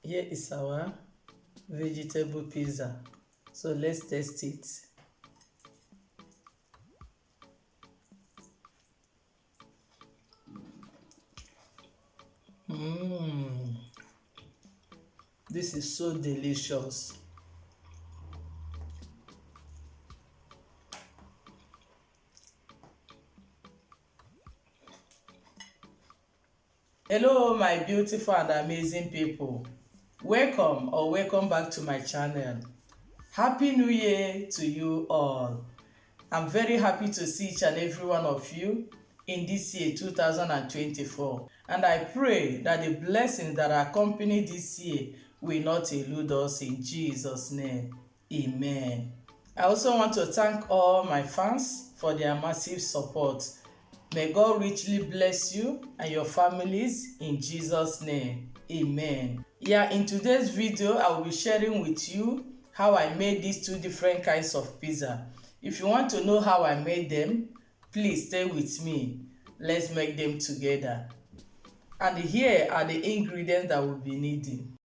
Here is our vegetable pizza. So let's test it. This is so delicious. Hello my beautiful and amazing people. Welcome back to my channel. Happy New Year to you all. I'm very happy to see each and every one of you in this year 2024, and I pray that the blessings that accompany this year will not elude us in Jesus' name. Amen. I also want to thank all my fans for their massive support. May God richly bless you and your families in Jesus' name. Amen. Yeah, in today's video, I will be sharing with you how I made these two different kinds of pizza. If you want to know how I made them, please stay with me. Let's make them together. And here are the ingredients that we'll be needing.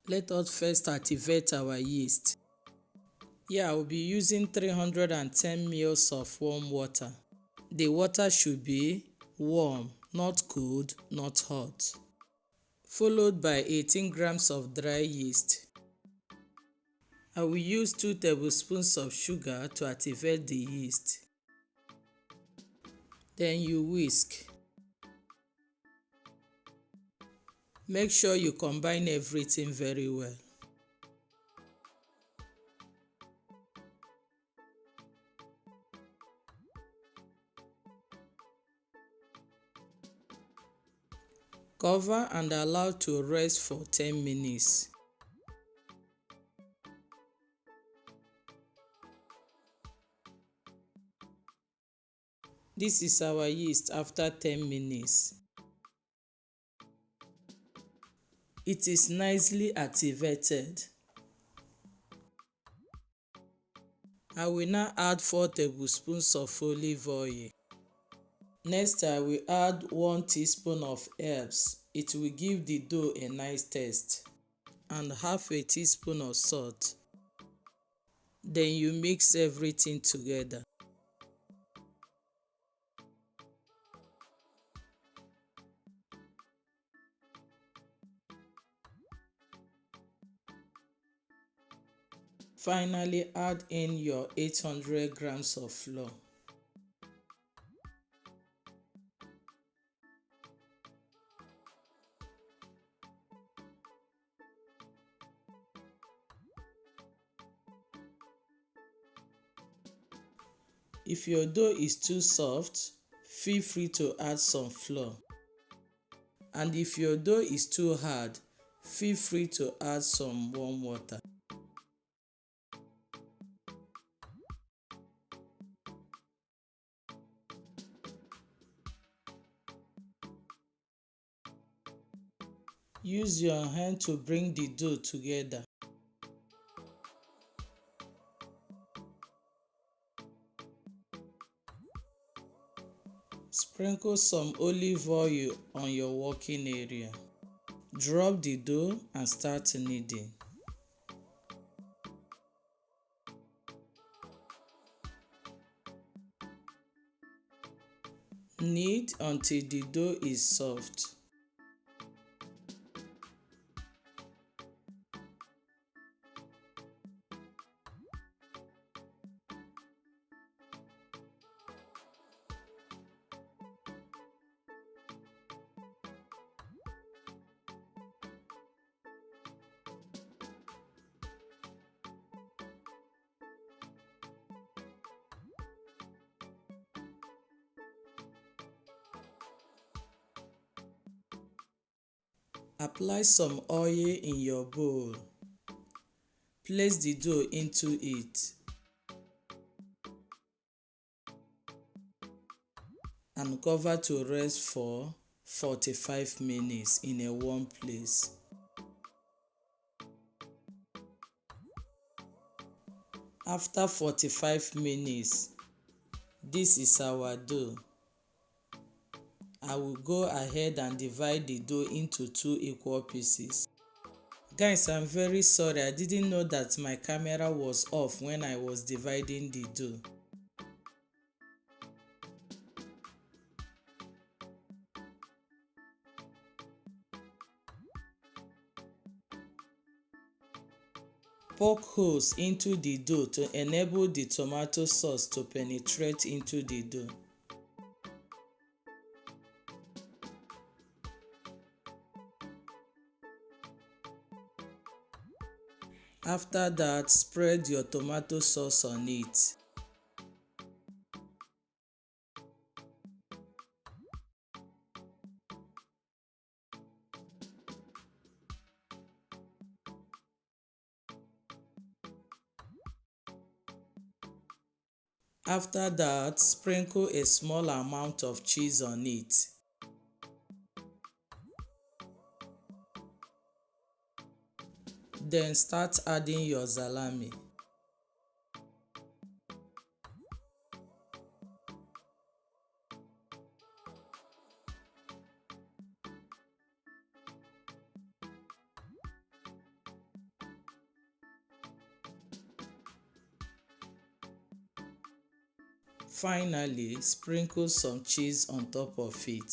Let us first activate our yeast. Here I will be using 310 ml of warm water. The water should be warm, not cold, not hot. Followed by 18 grams of dry yeast. I will use 2 tablespoons of sugar to activate the yeast. Then you whisk. Make sure you combine everything very well. Cover and allow to rest for 10 minutes. This is our yeast after 10 minutes. It is nicely activated. I will now add 4 tablespoons of olive oil. Next, I will add 1 teaspoon of herbs. It will give the dough a nice taste. And half a teaspoon of salt. Then you mix everything together. Finally, add in your 800 grams of flour. If your dough is too soft, feel free to add some flour. And if your dough is too hard, feel free to add some warm water. Use your hand to bring the dough together. Sprinkle some olive oil on your working area. Drop the dough and start kneading. Knead until the dough is soft. Apply some oil in your bowl. Place the dough into it and cover to rest for 45 minutes in a warm place. After 45 minutes, This is our dough. I will go ahead and divide the dough into 2 equal pieces. Guys, I'm very sorry. I didn't know that my camera was off when I was dividing the dough. Poke holes into the dough to enable the tomato sauce to penetrate into the dough. After that, spread your tomato sauce on it. After that, sprinkle a small amount of cheese on it. Then start adding your salami. Finally, sprinkle some cheese on top of it.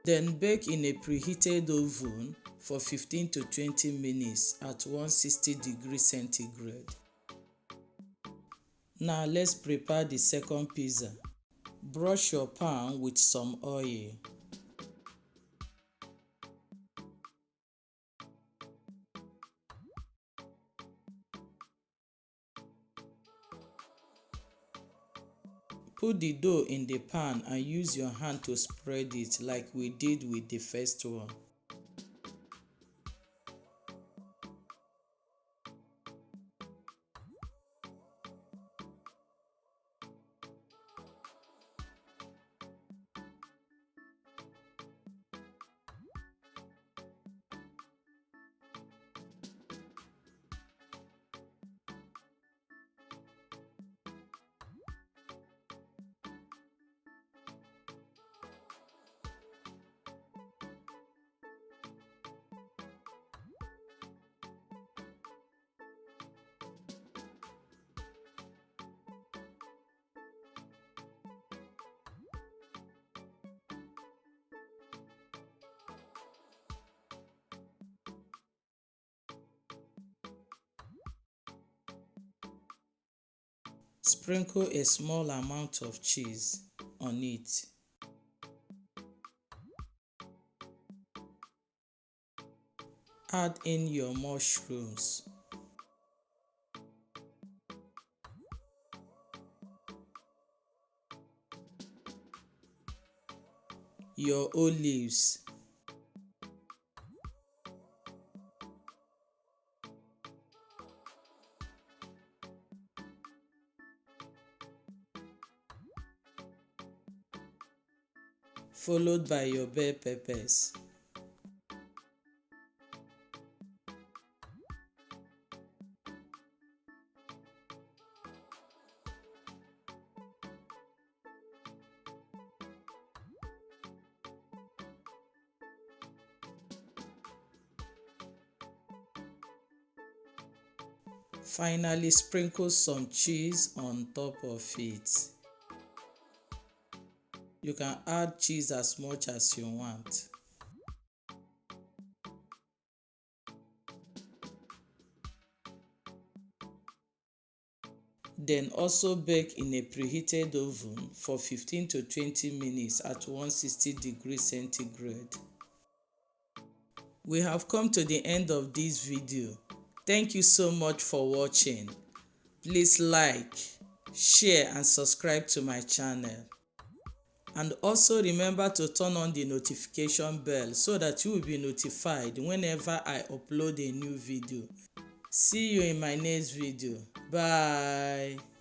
Then bake in a preheated oven for 15 to 20 minutes at 160 degrees centigrade. Now let's prepare the second pizza. Brush your pan with some oil. Put the dough in the pan and use your hand to spread it like we did with the first one. Sprinkle a small amount of cheese on it. Add in your mushrooms. Your olives. Followed by your bell peppers. Finally, sprinkle some cheese on top of it. You can add cheese as much as you want. Then also bake in a preheated oven for 15 to 20 minutes at 160 degrees centigrade. We have come to the end of this video. Thank you so much for watching. Please like, share and subscribe to my channel. And also remember to turn on the notification bell so that you will be notified whenever I upload a new video. See you in my next video. Bye.